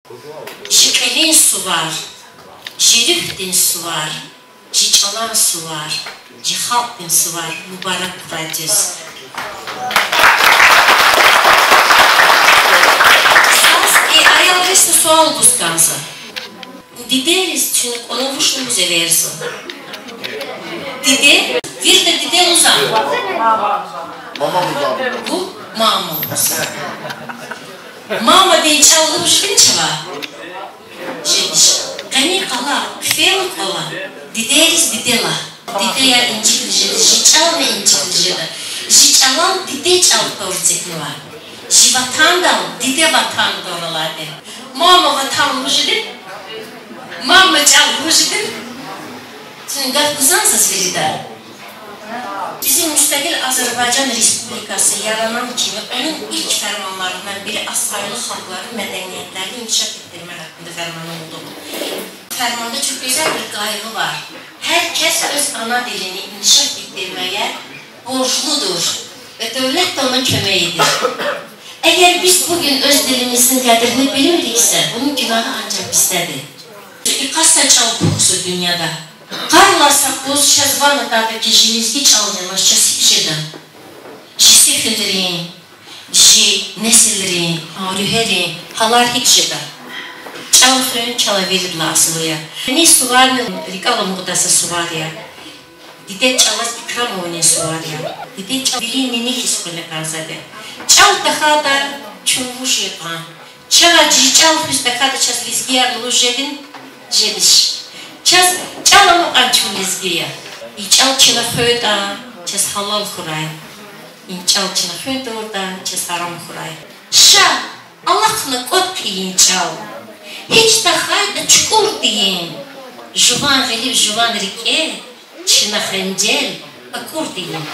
Jikəlin su var, jirühdin su var, jiçalan su var, jixalqdin su var, mübarək Quradiz. Ayağı sual buscanza. Dideris çünkü onu vuşumuza versin. Dide, bir de dide uzak. Bu mamamız. Mama deyince almış değil çava. Kani kala, kfel kala. Dideris didela. Dide ya inciklicede, jiçal ve inciklicede. Jiçalan dide çal portekli var. Jivatandal, dide vatanda oralarda. Mama vatan vücudu, mama çal vücudu. Şimdi gafkızansa veride. Bizim müstakil Azerbaycan Respublikası yaranan kimi onun ilk fermanlarından biri asaylı halkların medeniyetlerini inkişaf ettirme hakkında fermanı oldu. Fermanda çok güzel bir kaygı var. Herkes öz ana dilini inkişaf ettirmeye borçludur ve devlet de ona kömeğidir. Eğer biz bugün öz dilimizin qədrini bilmiriksə, bunun günahı ancaq bizdədir. İqasa çal kokusu dünyada. Karla Sakkoz Şezvanı'daki jilizgi çalınmış çasipşeden. Jisi hüdrin, ji nesillerin, arüherin, halar hikşeden. Çalıqın çalaverirler asılıya. Ne su var mı? Rikala muğdası su var ya. Dide çalas ikram oyunu su var ya. Dide çal bilin ne hiskule kanzadı. Çal daha da çumuş yapan. Çala çal hüstakada ças lizgiya lujedin jediş. Çal ama ançum lizgiya. İçal çila höyda ças halal kuray. İçal çila höyda oradan ças haram kuray. Şa Allah'la kot kiyin çal. Hiç daha da çukur diyin. Juvan gelip juvan rike. Çina xencel akur diyin.